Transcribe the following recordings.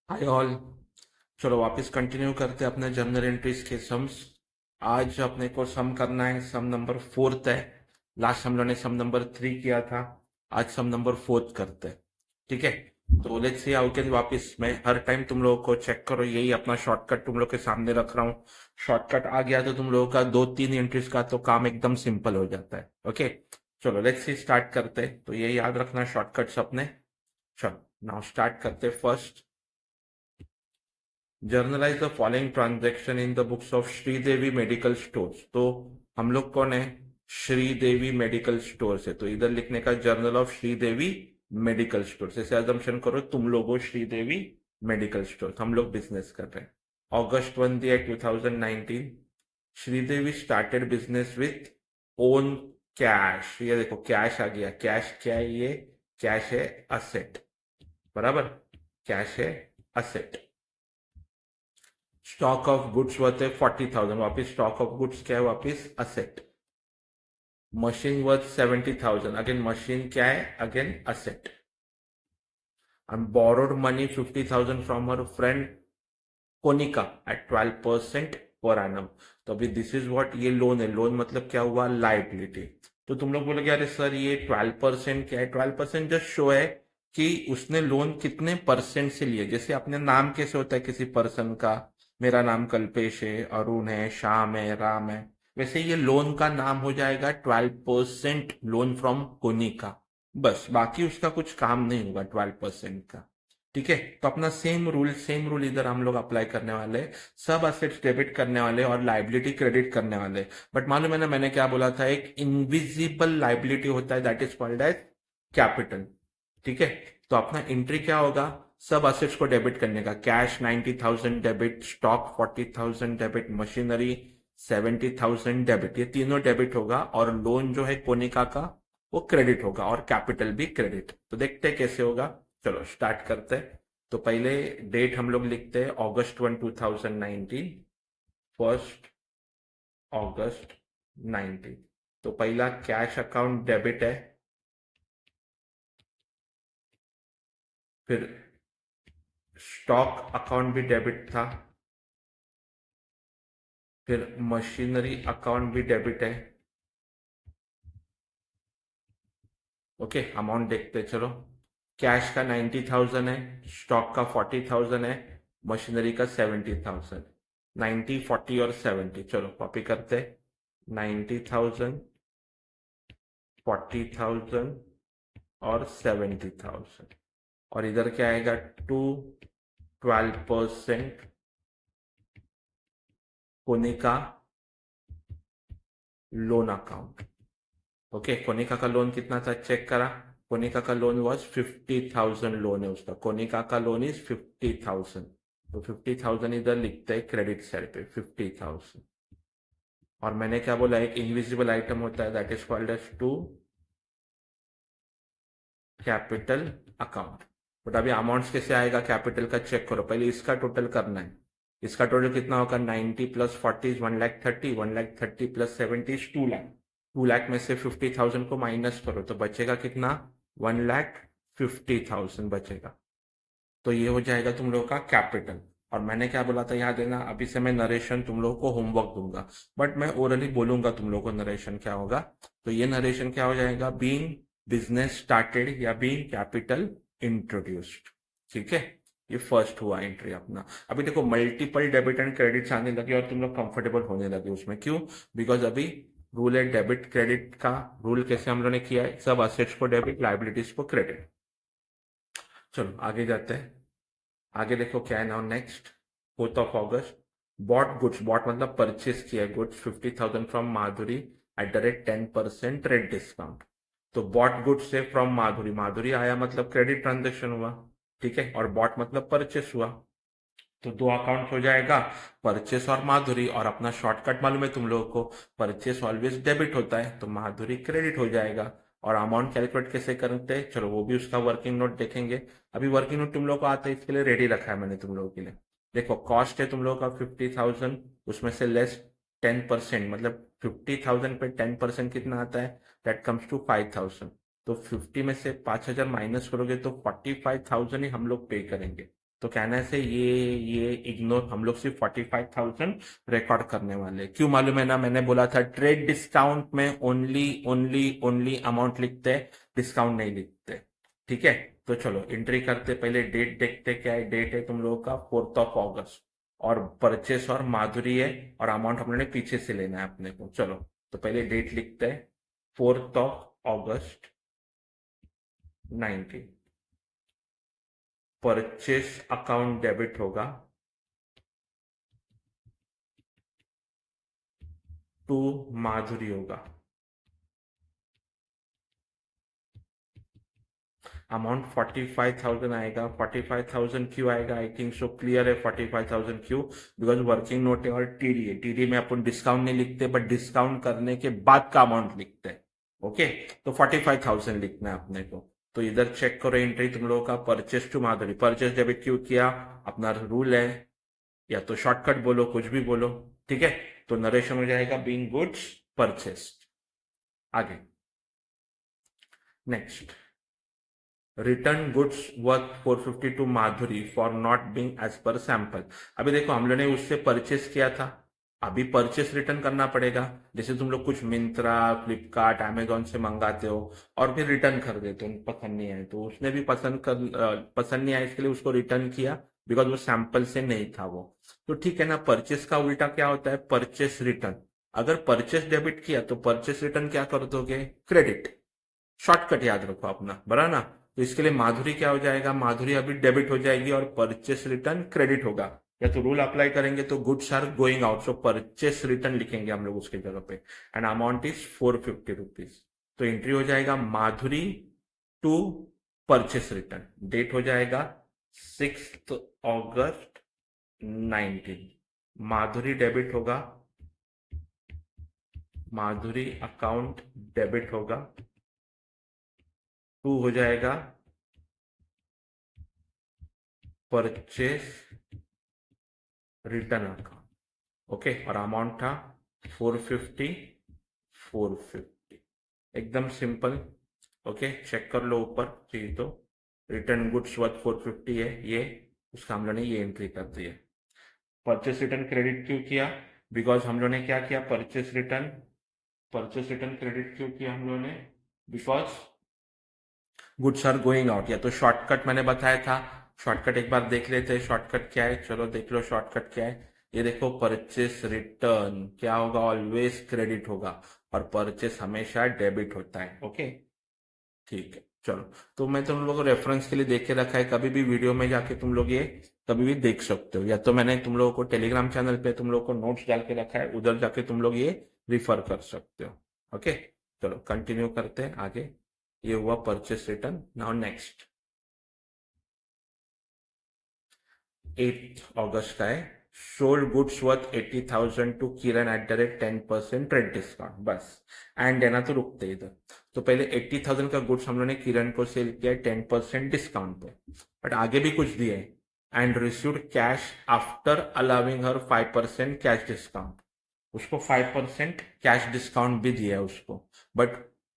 Hi all. चलो वापस continue करते हैं अपने जर्नल एंट्रीज के सम्स। आज अपने को सम करना है, सम नंबर फोर्थ है। लास्ट हम लोगों ने सम नंबर 3 किया था। आज सम नंबर फोर्थ करते हैं। ठीक है। तो लेट्स सी हाउ कैन वापस मैं हर टाइम तुम लोगों को चेक करो, यही अपना शॉर्टकट तुम लोग के सामने रख रहा हूँ। शॉर्टकट आ गया तो तुम लोगों का 2-3 एंट्रीज का तो काम एकदम सिंपल हो जाता है। ओके। चलो लेट्स सी स्टार्ट करते हैं। तो ये याद रखना शॉर्टकट्स अपने। चलो नाउ स्टार्ट करते first. Generalized the following transaction in the books of Sridevi medical stores. तो हम लोग कौन है? श्रीदेवी मेडिकल स्टोर्स है, तो इधर लिखने का journal of Sridevi medical stores. ऐसे अजम्पशन करो तुम लोगों श्रीदेवी मेडिकल स्टोर्स, हम लोग बिजनेस कर रहे हैं। August 1 दिया 2019। Sridevi started business with own cash. ये देखो कैश आ गया। कैश क्या है? ये कैश है असेट। बराबर। कैश है asset. Stock of goods worth है 40,000। वापिस स्टॉक ऑफ गुड्स क्या है? वापिस asset. Machine worth 70,000। Again machine क्या है? Again asset. And borrowed money 50,000 from her friend Konika at 12% per annum. तो अभी दिस इज व्हाट, ये लोन है। लोन मतलब क्या हुआ? लाइबिलिटी। तो तुम लोग बोलोगे अरे सर ये 12% क्या है? 12% जस्ट शो है कि उसने लोन कितने परसेंट से लिए। जैसे अपने नाम कैसे होता है किसी पर्सन का, मेरा नाम कल्पेश है, अरुण है, श्याम है, राम है, वैसे ये लोन का नाम हो जाएगा 12% लोन फ्रॉम कोनिका। बस बाकी उसका कुछ काम नहीं होगा 12% का। ठीक है। तो अपना सेम रूल इधर हम लोग अप्लाई करने वाले हैं। सब असेट्स डेबिट करने वाले और लाइबिलिटी क्रेडिट करने वाले। बट मालूम है ना मैंने क्या बोला था? एक इनविजिबल लाइबिलिटी होता है, that is called as capital. ठीक है। तो अपना एंट्री क्या होगा? सब असेट्स को डेबिट करने का। Cash 90,000 debit, stock 40,000 debit, machinery 70,000 debit. ये तीनों डेबिट होगा और लोन जो है कोनिका का वो क्रेडिट होगा और कैपिटल भी क्रेडिट। तो देखते हैं कैसे होगा। चलो स्टार्ट करते हैं। तो पहले डेट हम लोग लिखते हैं August 1 2019। 1 अगस्त 19। तो पहला कैश अकाउंट डेबिट है। फिर स्टॉक अकाउंट भी डेबिट था। फिर मशीनरी अकाउंट भी डेबिट है। ओके अमाउंट देखते हैं, चलो। कैश का 90,000 है, स्टॉक का 40,000 है, मशीनरी का 70,000। 90, 40 और 70। चलो कॉपी करते। 90,000, 40,000 और 70,000। और इधर क्या आएगा? To 12% Konika loan account. Okay Konika का लोन कितना था चेक करा। कोनिका का लोन वॉज 50,000 लोन है उसका। कोनिका का लोन इज 50,000। तो 50,000 इधर लिखते हैं क्रेडिट साइड पे 50,000। और मैंने क्या बोला? एक इनविजिबल आइटम होता है, that is called as to capital account. But अभी अमाउंट्स कैसे आएगा कैपिटल का? चेक करो पहले, इसका टोटल करना है। इसका टोटल कितना होगा? 90 plus 40 is 1,30,000। 1,30,000 plus 70 is 2 lakh. 2 lakh में से 50,000 को माइनस करो तो बचेगा कितना? 1,50,000 बचेगा। तो ये हो जाएगा तुम लोगों का कैपिटल। और मैंने क्या बोला था याद है ना? अभी से मैं नरेशन तुम लोगों को होमवर्क दूंगा, बट मैं ओरली बोलूंगा तुम लोगों को नरेशन क्या होगा। तो ये नरेशन क्या हो जाएगा? बीइंग बिजनेस स्टार्टेड या बीइंग कैपिटल इंट्रोड्यूस्ड। ठीक है। ये फर्स्ट हुआ एंट्री अपना। अभी देखो मल्टीपल डेबिट एंड क्रेडिट्स आने लगे और तुम लोग कंफर्टेबल होने लगे उसमें। क्यों? बिकॉज अभी रूल है डेबिट क्रेडिट का। रूल कैसे हम लोगों ने किया है? सब असेट्स को डेबिट, लाइबिलिटीज को क्रेडिट। चलो आगे जाते हैं। आगे देखो क्या है now next. 4 August. Bought goods, bought मतलब परचेस किया goods 50,000 from Madhuri at the rate 10% rate discount. तो बॉट गुड्स से फ्रॉम माधुरी, माधुरी आया मतलब क्रेडिट ट्रांजेक्शन हुआ। ठीक है। और बॉट मतलब परचेस हुआ। तो दो अकाउंट हो जाएगा, परचेस और माधुरी। और अपना शॉर्टकट मालूम है तुम लोगों को, परचेस ऑलवेज डेबिट होता है तो माधुरी क्रेडिट हो जाएगा। और अमाउंट कैलकुलेट कैसे करते हैं चलो वो भी उसका वर्किंग नोट देखेंगे। अभी वर्किंग नोट तुम लोग को आता है, इसके लिए रेडी रखा है मैंने तुम लोगों के लिए। देखो कॉस्ट है तुम लोगों का 50,000, उसमें से लेस 10%, मतलब 50,000 पे 10% कितना आता है? That comes to 5,000। तो 50 में से 5,000 माइनस करोगे तो 45,000 ही हम लोग पे करेंगे। तो कहने से ये इग्नोर, हम लोग सिर्फ 45,000 रिकॉर्ड करने वाले। क्यों मालूम है ना, मैंने बोला था ट्रेड डिस्काउंट में ओनली ओनली ओनली अमाउंट लिखते हैं, डिस्काउंट नहीं लिखते। ठीक है, तो चलो एंट्री करते, पहले डेट देखते, क्या है डेट है तुम लोगों का 4 अगस्त, और परचेस और माधुरी है, और अमाउंट हम लोगों ने पीछे से लेना है अपने को। चलो तो पहले डेट लिखते हैं 4 अगस्त 19। परचेस अकाउंट डेबिट होगा टू माधुरी होगा। अमाउंट 45,000 आएगा। 45,000 क्यों आएगा, आई थिंक सो क्लियर है 45,000 क्यों, बिकॉज वर्किंग नोट है और टीडी है। टीडी में अपन डिस्काउंट नहीं लिखते, बट डिस्काउंट करने के बाद का अमाउंट लिखते हैं। ओके, तो 45,000 लिखना है अपने को। तो इधर चेक करो एंट्री तुम लोगों का, purchase to Madhuri. Purchase debit क्यों किया, अपना रूल है, या तो शॉर्टकट बोलो, कुछ भी बोलो। ठीक है, तो नरेशन हो जाएगा बीइंग गुड्स परचेस्ड। आगे next, return goods worth 450 to Madhuri for not being as per sample. अभी देखो हम लोग ने उससे परचेस किया था, अभी परचेस रिटर्न करना पड़ेगा। जैसे तुम लोग कुछ मिंत्रा, फ्लिपकार्ट, अमेजोन से मंगाते हो और फिर रिटर्न कर देते हो, पसंद नहीं आए, तो उसने भी पसंद नहीं आया, इसके लिए उसको रिटर्न किया, बिकॉज वो सैंपल से नहीं था वो। तो ठीक है ना, परचेस का उल्टा क्या होता है, परचेस रिटर्न। अगर परचेस डेबिट किया तो परचेस रिटर्न क्या कर दोगे, क्रेडिट। शॉर्टकट याद रखो अपना, बराबर ना। तो इसके लिए माधुरी क्या हो जाएगा, माधुरी अभी डेबिट हो जाएगी और परचेस रिटर्न क्रेडिट होगा। या तो रूल अप्लाई करेंगे तो goods are going out, so purchase return लिखेंगे हम लोग उसकी जगह पे, एंड अमाउंट इज 450 रुपीज। तो एंट्री हो जाएगा Madhuri to purchase return, date हो जाएगा 6 अगस्त 19। माधुरी डेबिट होगा, माधुरी अकाउंट डेबिट होगा, टू हो जाएगा परचेस रिटर्न अकाउंट। ओके, और अमाउंट था 450 450, एकदम सिंपल। ओके, चेक कर लो ऊपर चाहिए तो, रिटर्न गुड्स वर्थ 450 है ये, उसका हम लोगों ने ये एंट्री कर दी है। परचेस रिटर्न क्रेडिट क्यों किया, बिकॉज हम लोगों ने क्या किया, परचेस रिटर्न क्रेडिट क्यों किया हम लोगों ने, because goods are going out. या तो शॉर्टकट मैंने बताया था, शॉर्टकट एक बार देख लेते हैं, शॉर्टकट क्या है, चलो देख लो शॉर्टकट क्या है। ये देखो, परचेस रिटर्न क्या होगा, ऑलवेज क्रेडिट होगा, और परचेस हमेशा डेबिट होता है। ओके, ठीक है, चलो। तो मैं तुम लोगों को रेफरेंस के लिए देख के रखा है, कभी भी वीडियो में जाके तुम लोग ये कभी भी देख सकते हो, या तो मैंने तुम लोगों को टेलीग्राम चैनल पे तुम लोगों को नोट्स डाल के रखा है, उधर जाके तुम लोग ये रिफर कर सकते हो। ओके, चलो कंटिन्यू करते हैं आगे। ये हुआ परचेस रिटर्न। नाउ नेक्स्ट 8 अगस्त का है, sold goods worth 80,000 to Kiran at the rate 10% trade discount, बस एंड देना तो रुकते इधर। तो पहले 80,000 का गुड्स हम लोगों ने किरण को सेल किया 10% डिस्काउंट पे, बट आगे भी कुछ दिए, and received cash after allowing her 5% cash discount. उसको 5% कैश डिस्काउंट भी दिया है उसको, बट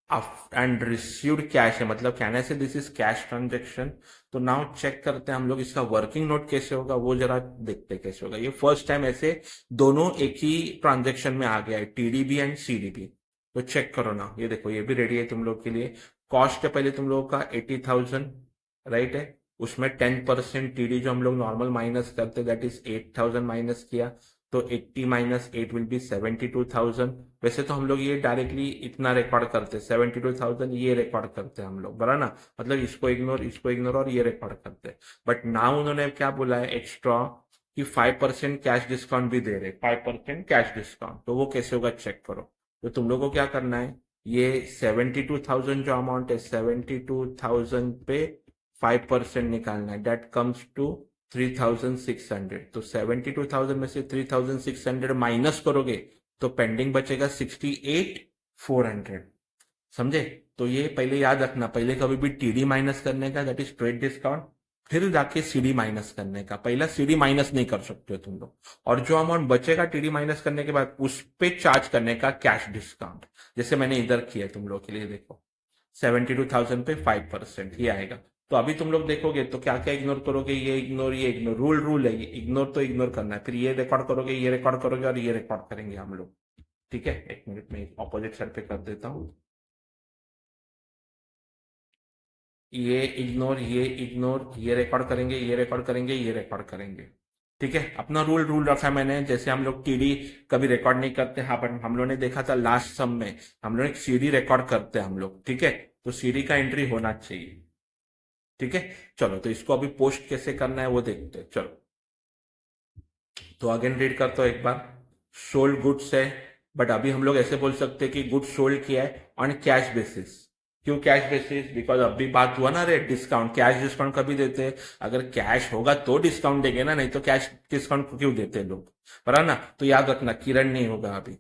एंड रिसीव्ड कैश है, मतलब कहने से दिस इज कैश ट्रांजेक्शन। तो नाउ चेक करते हैं हम लोग इसका वर्किंग नोट कैसे होगा, वो जरा देखते हैं कैसे होगा। ये फर्स्ट टाइम ऐसे दोनों एक ही ट्रांजेक्शन में आ गया है, टीडीबी एंड सीडीबी। तो चेक करो ना, ये देखो ये भी रेडी है तुम लोग के लिए। कॉस्ट है पहले तुम लोगों का 80,000, राइट है, उसमें 10% टीडी जो हम लोग नॉर्मल माइनस करते, दैट इज 8,000 माइनस किया, तो 80 माइनस 8 विल बी 72,000। वैसे तो हम लोग ये डायरेक्टली इतना रिकॉर्ड करते, 72,000 ये रिकॉर्ड करते हैं हम लोग, बराबर ना, मतलब इसको इग्नोर और ये रिकॉर्ड करते हैं। बट नाउ उन्होंने क्या बोला है एक्स्ट्रा, कि 5% कैश डिस्काउंट भी दे रहे, 5% कैश डिस्काउंट, तो वो कैसे होगा चेक करो। तो तुम लोग को क्या करना है, ये 72,000 जो अमाउंट है, 72,000 पे 5% निकालना है, दैट कम्स टू 3,600। तो 72,000 में से 3,600 माइनस करोगे तो पेंडिंग बचेगा 68,400, समझे। तो ये पहले याद रखना, पहले कभी भी टीडी माइनस करने का, दैट इज ट्रेड डिस्काउंट, फिर जाके सीडी माइनस करने का, पहला सीडी माइनस नहीं कर सकते हो तुम लोग, और जो अमाउंट बचेगा टीडी माइनस करने के बाद उस पे चार्ज करने का कैश डिस्काउंट, जैसे मैंने इधर किया तुम लोग के लिए, देखो 72,000 पे 5% ये आएगा। तो अभी तुम लोग देखोगे तो क्या क्या इग्नोर करोगे, ये इग्नोर, रूल रूल है, ये इग्नोर तो इग्नोर करना है, फिर ये रिकॉर्ड करोगे, ये रिकॉर्ड करोगे और ये रिकॉर्ड करेंगे हम लोग। ठीक है, एक मिनट में ऑपोजिट साइड पे कर देता हूँ। ये रिकॉर्ड करेंगे, ये रिकॉर्ड करेंगे, ये रिकॉर्ड करेंगे। ठीक है, अपना रूल रूल रखा है मैंने, जैसे हम लोग टीडी कभी रिकॉर्ड नहीं करते, हाँ बट हम लोग ने देखा था लास्ट सम में हम लोग एक सीडी रिकॉर्ड करते हैं हम लोग। ठीक है, तो सीडी का एंट्री होना चाहिए। ठीक है, चलो तो इसको अभी पोस्ट कैसे करना है वो देखते हैं। चलो तो अगेन रीड करता हूँ एक बार। सोल्ड गुड्स है, बट अभी हम लोग ऐसे बोल सकते हैं कि गुड्स सोल्ड किया है ऑन कैश बेसिस। क्यों कैश बेसिस? बिकॉज अभी बात हुआ ना रे, डिस्काउंट, कैश डिस्काउंट कभी देते हैं? अगर कैश होगा तो डिस्काउंट देंगे ना, नहीं तो कैश डिस्काउंट क्यों देते हैं लोग, बराबर ना? तो याद रखना किरण नहीं होगा अभी।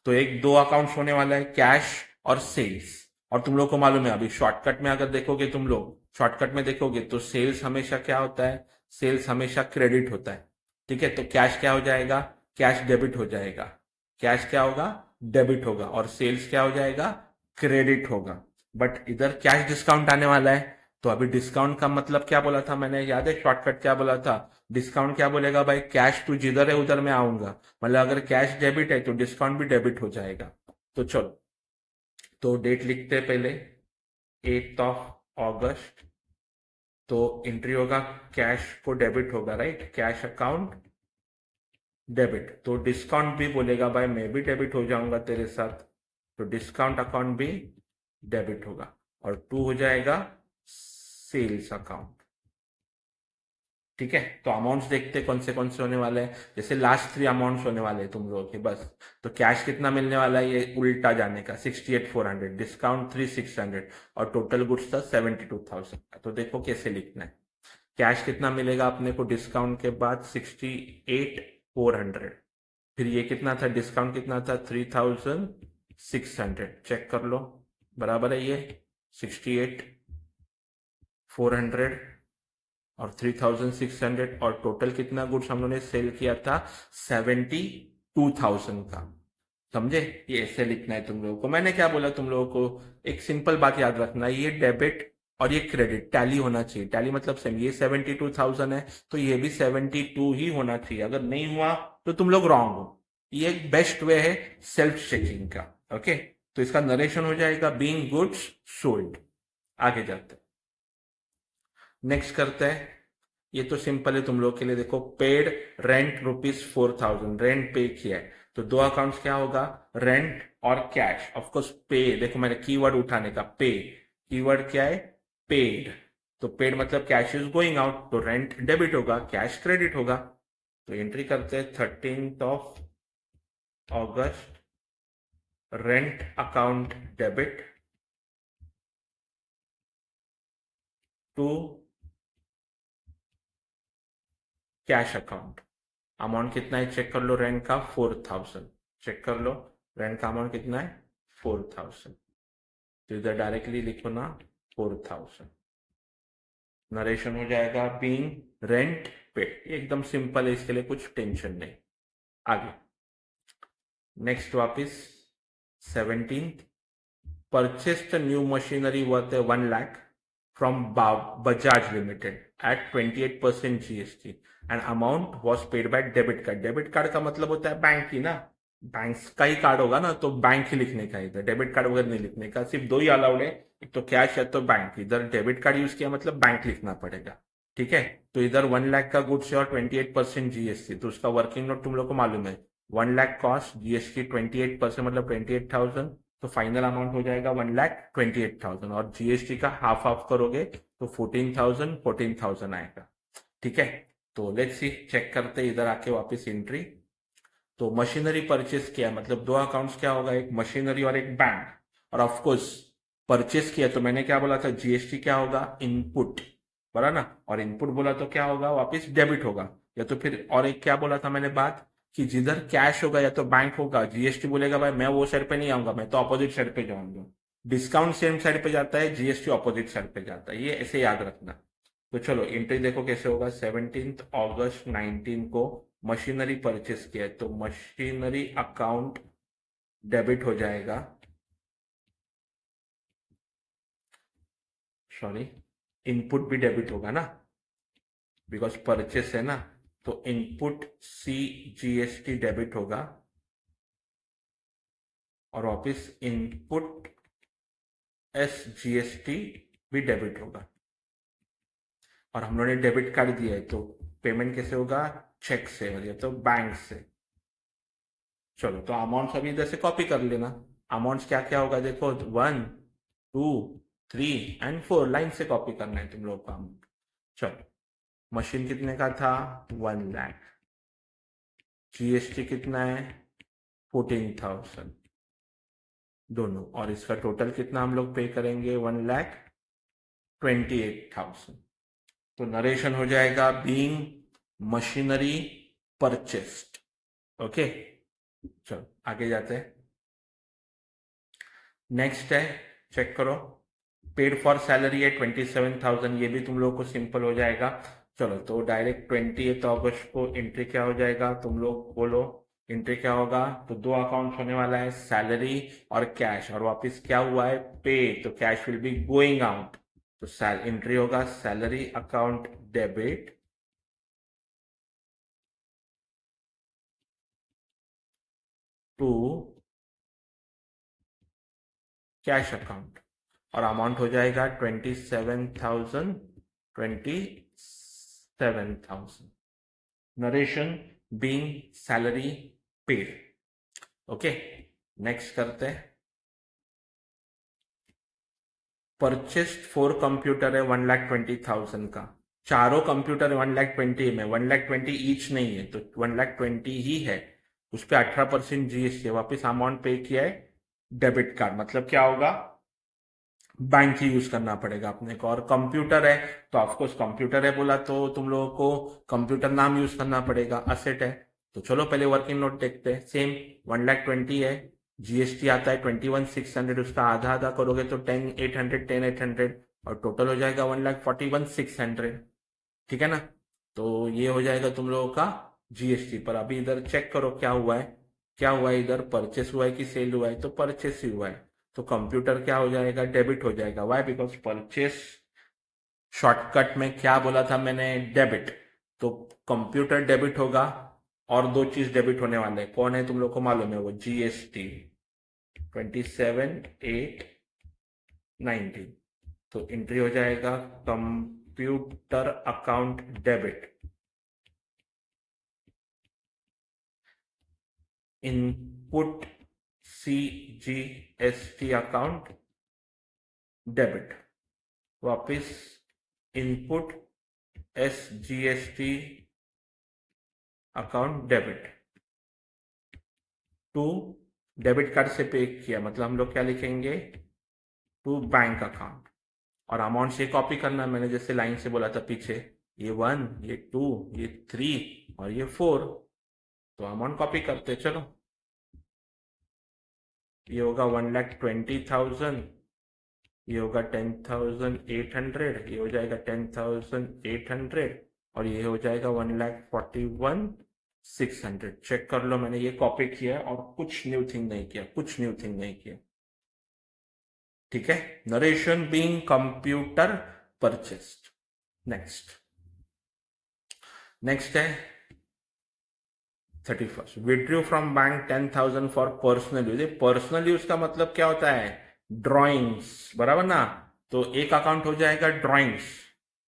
तो एक दो अकाउंट्स होने वाला है, कैश और सेल्स। और तुम लोग को मालूम है अभी शॉर्टकट में अगर देखोगे, तुम लोग शॉर्टकट में देखोगे तो सेल्स हमेशा क्या होता है? सेल्स हमेशा क्रेडिट होता है। ठीक है, तो कैश क्या हो जाएगा? कैश डेबिट हो जाएगा। कैश क्या होगा? डेबिट होगा। और सेल्स क्या हो जाएगा? क्रेडिट होगा। बट इधर कैश डिस्काउंट आने वाला है, तो अभी डिस्काउंट का मतलब क्या बोला था मैंने, याद है शॉर्टकट क्या बोला था? डिस्काउंट क्या बोलेगा भाई? कैश तू जिधर है उधर मैं आऊंगा, मतलब अगर कैश डेबिट है तो डिस्काउंट भी डेबिट हो जाएगा। तो चलो, तो डेट लिखते हैं पहले, 8 ऑफ अगस्त। तो एंट्री होगा, कैश को डेबिट होगा, राइट? कैश अकाउंट डेबिट, तो डिस्काउंट भी बोलेगा भाई मैं भी डेबिट हो जाऊंगा तेरे साथ, तो डिस्काउंट अकाउंट भी डेबिट होगा। और टू हो जाएगा सेल्स अकाउंट। ठीक है, तो अमाउंट्स देखते कौन से होने वाले हैं। जैसे लास्ट 3 अमाउंट्स होने वाले हैं तुम लोगों के बस। तो कैश कितना मिलने वाला है, ये उल्टा जाने का, 68,400, डिस्काउंट 3,600, और टोटल गुड्स था 72,000। तो देखो कैसे लिखना है। कैश कितना मिलेगा अपने को डिस्काउंट के बाद? 68,400। फिर ये कितना था, डिस्काउंट कितना था? 3,600। चेक कर लो, बराबर है ये 68,400 और 3,600, और टोटल कितना गुड्स हम लोगों ने सेल किया था? 72,000 का। समझे? ये ऐसे लिखना है तुम लोगों को। मैंने क्या बोला तुम लोगों को, एक सिंपल बात याद रखना, ये डेबिट और ये क्रेडिट टैली होना चाहिए। टैली मतलब सेम, ये 72,000 है तो ये भी 72 ही होना चाहिए। अगर नहीं हुआ तो तुम लोग रॉन्ग हो। ये एक बेस्ट वे है सेल्फ चेकिंग का। ओके, तो इसका नरेशन हो जाएगा बीइंग गुड्स सोल्ड। आगे जाते हैं, नेक्स्ट करते हैं। ये तो सिंपल है तुम लोग के लिए, देखो पेड रेंट ₹4,000, रेंट पे किया है। तो दो अकाउंट्स क्या होगा? रेंट और कैश। ऑफ कोर्स पे, देखो मैंने कीवर्ड उठाने का, पे कीवर्ड क्या है? पेड। तो पेड मतलब कैश इज गोइंग आउट, तो रेंट डेबिट होगा, कैश क्रेडिट होगा। तो एंट्री करते हैं 13 ऑफ अगस्त, rent account debit to cash account. Amount कितना है चेक कर लो, रेंट का 4,000। चेक कर लो रेंट का अमाउंट कितना है, 4,000। तो इधर डायरेक्टली लिखो ना 4,000। नरेशन हो जाएगा बीइंग रेंट पेड। एकदम सिंपल है, इसके लिए कुछ टेंशन नहीं। आगे नेक्स्ट वापिस 17, purchased a new machinery worth 1 lakh from Bajaj Limited at 28% GST and amount was paid by debit card। Debit card का मतलब होता है बैंक ही ना, बैंक का ही कार्ड होगा ना, तो बैंक ही लिखने का, इधर डेबिट कार्ड वगैरह नहीं लिखने का। सिर्फ दो ही अलाउड है, एक तो कैश या तो बैंक। इधर डेबिट कार्ड यूज किया मतलब बैंक लिखना पड़ेगा। ठीक है, तो इधर 1 लाख का गुड्स है और 28% जीएसटी, तो उसका वर्किंग नोट तुम लोग को मालूम है। 1 लाख कॉस्ट, जीएसटी 28% मतलब 28,000, तो फाइनल अमाउंट हो जाएगा 1,28,000। और जीएसटी का हाफ हाफ करोगे तो 14,000 आएगा। ठीक है, तो लेट्स सी, चेक करते इधर आके वापस एंट्री। तो मशीनरी परचेस किया मतलब दो अकाउंट्स क्या होगा, एक मशीनरी और एक बैंक। और ऑफ कोर्स परचेस किया तो मैंने क्या बोला था, जीएसटी क्या होगा, इनपुट, बोला ना। और इनपुट बोला तो क्या होगा, वापस डेबिट होगा। या तो फिर और एक क्या बोला था मैंने बात, कि जिधर कैश होगा या तो बैंक होगा, जीएसटी बोलेगा भाई मैं वो साइड पे नहीं आऊंगा, मैं तो अपोजिट साइड पे जाऊंगा। डिस्काउंट सेम साइड पे जाता है, जीएसटी अपोजिट साइड पे जाता है, ये ऐसे याद रखना। तो चलो एंट्री देखो कैसे होगा। 17 अगस्त 19 को मशीनरी परचेस किया है, तो मशीनरी अकाउंट डेबिट हो जाएगा, सॉरी इनपुट भी डेबिट होगा ना, बिकॉज परचेस है ना, तो इनपुट सी जीएसटी डेबिट होगा और वापिस इनपुट एस जीएसटी भी डेबिट होगा। और हम लोगों ने डेबिट कार्ड दिया है, तो पेमेंट कैसे होगा? चेक से और या तो बैंक से। चलो, तो अमाउंट्स अभी इधर से कॉपी कर लेना। अमाउंट्स क्या क्या होगा देखो, 1, 2, 3 एंड 4 लाइन से कॉपी करना है तुम लोग का। चलो, मशीन कितने का था? 1 लाख। जीएसटी कितना है? 14,000 दोनों। और इसका टोटल कितना हम लोग पे करेंगे? 1,28,000। तो नरेशन हो जाएगा बीइंग मशीनरी परचेस्ड। ओके, चलो आगे जाते हैं। नेक्स्ट है, चेक करो, पेड फॉर सैलरी है 27,000। ये भी तुम लोग को सिंपल हो जाएगा। चलो, तो डायरेक्ट 28 अगस्त को एंट्री क्या हो जाएगा? तुम लोग बोलो एंट्री क्या होगा? तो दो अकाउंट होने वाला है, सैलरी और कैश। और वापस क्या हुआ है? पे, तो cash will be going out. तो एंट्री होगा salary account debit to cash account. और अमाउंट हो जाएगा 27,000, 27,000। Narration being salary paid. Okay, next करते हैं। परचेस्ड 4 कंप्यूटर है 1,20,000 का। चारों कंप्यूटर 1,20,000 में, 1,20,000 ईच नहीं है, तो 1,20,000 ही है। उस पर 18% जीएसटी। वापिस अमाउंट पे किया है डेबिट कार्ड। मतलब क्या होगा? बैंक ही यूज करना पड़ेगा अपने को। और कंप्यूटर है तो ऑफकोर्स कंप्यूटर है बोला तो तुम लोगों को कंप्यूटर नाम यूज करना पड़ेगा, असेट है। तो चलो पहले वर्किंग नोट देखते हैं। सेम 1,20,000 है, जीएसटी आता है 21,600, उसका आधा आधा करोगे तो 10,800, 10,800 और टोटल हो जाएगा 1,41,600। ठीक है ना? तो ये हो जाएगा तुम लोगों का जीएसटी। पर अभी इधर चेक करो क्या हुआ है। क्या हुआ है इधर? परचेस हुआ है कि सेल हुआ है? तो परचेस ही हुआ है। तो कंप्यूटर क्या हो जाएगा? डेबिट हो जाएगा। वाई? बिकॉज परचेस शॉर्टकट में क्या बोला था मैंने? डेबिट। तो कंप्यूटर डेबिट होगा और दो चीज डेबिट होने वाले हैं। कौन है तुम लोग को मालूम है? वो जीएसटी 27,819। तो एंट्री हो जाएगा computer account debit input CGST account debit. वापिस input SGST account debit to debit card से पे किया, मतलब हम लोग क्या लिखेंगे? To bank account. और अमाउंट से कॉपी करना, मैंने जैसे लाइन से बोला था पीछे, ये 1, ये 2, ये 3 और ये 4। तो अमाउंट कॉपी करते चलो। ये होगा 1,20,000, ये होगा 10,800, ये हो जाएगा 10,800 और ये हो जाएगा 1,41,600। चेक कर लो, मैंने ये कॉपी किया है और कुछ न्यू थिंग नहीं किया, कुछ न्यू थिंग नहीं किया। ठीक है? Narration being computer purchased. Next, next है 31st, withdrew from bank 10,000 for personal use. Personal use का मतलब क्या होता है? ड्रॉइंग्स, बराबर ना? तो एक अकाउंट हो जाएगा ड्रॉइंग्स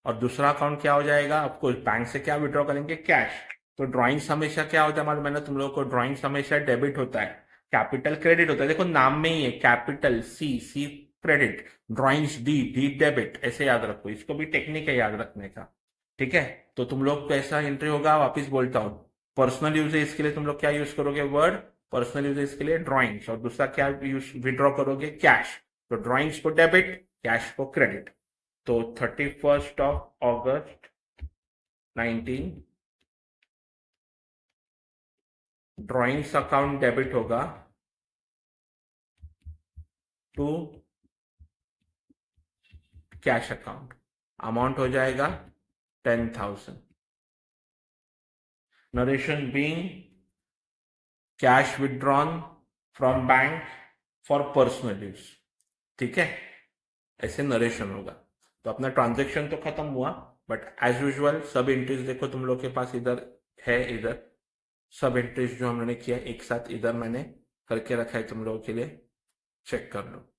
और दूसरा अकाउंट क्या हो जाएगा? आपको बैंक से क्या विड्रॉ करेंगे? कैश। तो ड्रॉइंग्स हमेशा क्या होता है मालूम? मैंने तुम लोगों को, ड्रॉइंग्स हमेशा डेबिट होता है, कैपिटल क्रेडिट होता है। देखो नाम में ही है, capital C, C credit, drawings D, D debit, ऐसे याद रखो। इसको भी टेक्निक है याद रखने का। ठीक है? तो तुम लोग कैसा एंट्री होगा? वापिस बोलता हूं, पर्सनल यूजेज के लिए तुम लोग क्या यूज करोगे? वर्ड पर्सनल यूजेज के लिए ड्रॉइंग्स, और दूसरा क्या यूज विड्रॉ करोगे? कैश। तो ड्रॉइंग्स को डेबिट, कैश को क्रेडिट। तो 31st of August 19, drawings account debit होगा टू कैश अकाउंट। अमाउंट हो जाएगा 10,000। Narration being cash withdrawn from bank for personal use. ठीक है? ऐसे नरेशन होगा। तो अपना ट्रांजेक्शन तो खत्म हुआ, बट एज यूजुअल सब एंट्रीज देखो तुम लोग के पास इधर है, इधर सब एंट्रीज जो हमने किया एक साथ इधर मैंने करके रखा है तुम लोगों के लिए, चेक कर लो।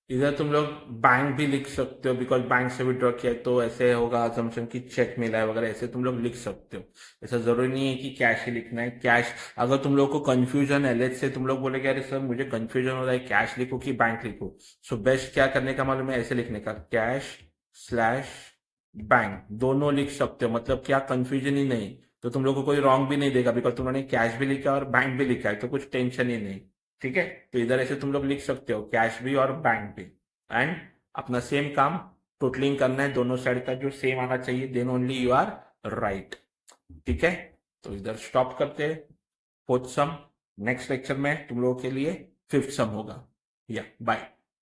इधर तुम लोग बैंक भी लिख सकते हो, बिकॉज बैंक से विड्रॉ किया है, तो ऐसे होगा असम्पशन की चेक मिला है वगैरह, ऐसे तुम लोग लिख सकते हो। ऐसा जरूरी नहीं है कि कैश ही लिखना है। कैश अगर तुम लोग को कंफ्यूजन है, लेट से तुम लोग बोले कि अरे सर मुझे कंफ्यूजन हो रहा है कैश लिखो कि बैंक लिखो, सो बेस्ट क्या करने का मालूम है, ऐसे लिखने का कैश स्लैश बैंक, दोनों लिख सकते हो, मतलब क्या कंफ्यूजन ही नहीं। तो तुम लोग को कोई रॉन्ग भी नहीं देगा, बिकॉज तुमने कैश भी लिखा और बैंक भी लिखा है, तो कुछ टेंशन ही नहीं। ठीक है, तो इधर ऐसे तुम लोग लिख सकते हो कैश भी और बैंक भी, एंड अपना सेम काम टोटलिंग करना है, दोनों साइड का जो सेम आना चाहिए, then only you are right. ठीक है, तो इधर स्टॉप करते हैं फोर्थ सम। नेक्स्ट लेक्चर में तुम लोगों के लिए फिफ्थ सम होगा। या बाय।